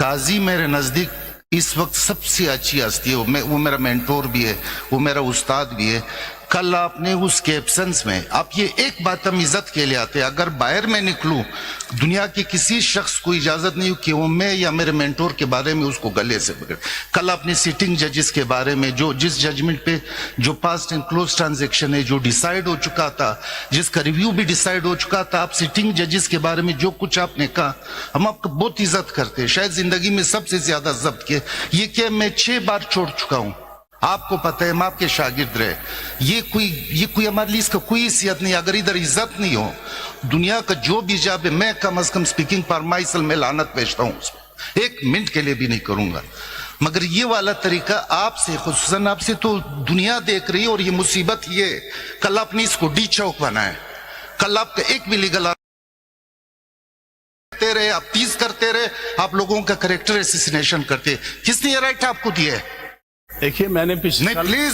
قاضی میرے نزدیک اس وقت سب سے اچھی ہستی ہے، وہ میرا مینٹور بھی ہے، وہ میرا استاد بھی ہے. کل آپ نے اس کے ایبسنس میں آپ یہ ایک بات ہم عزت کے لیے آتے ہیں، اگر باہر میں نکلوں دنیا کے کسی شخص کو اجازت نہیں کہ وہ میں یا میرے مینٹور کے بارے میں اس کو گلے سے پکڑ. کل آپ نے سٹنگ ججز کے بارے میں جو جس ججمنٹ پہ جو پاسٹ اینڈ کلوز ٹرانزیکشن ہے جو ڈیسائیڈ ہو چکا تھا، جس کا ریویو بھی ڈیسائیڈ ہو چکا تھا، آپ سٹنگ ججز کے بارے میں جو کچھ آپ نے کہا ہم آپ کو بہت عزت کرتے ہیں. شاید زندگی میں سب سے زیادہ ضبط کے یہ کہ میں 6 بار چھوڑ چکا ہوں، آپ کو پتہ ہے ہم آپ کے شاگرد رہے. یہ کوئی ہمارے لیے اس کا کوئی حیثیت نہیں. اگر ادھر عزت نہیں ہو دنیا کا جو بھی جاب ہے میں کم از کم سپیکنگ فار مائی سیلف میں لعنت بھیجتا ہوں، اس میں ایک منٹ کے لیے بھی نہیں کروں گا. مگر یہ والا طریقہ آپ سے، خصوصاً آپ سے تو دنیا دیکھ رہی ہے. اور یہ مصیبت یہ ہے کل آپ نے اس کو ڈی چوک بنایا، کل آپ کا ایک بھی لیگل رہے، آپ تیز کرتے رہے، آپ لوگوں کا کریکٹر اسیسینیشن کرتے. کس نے یہ رائٹ آپ کو دیا ہے؟ دیکھیے میں نے پچھلے نہیں پلیز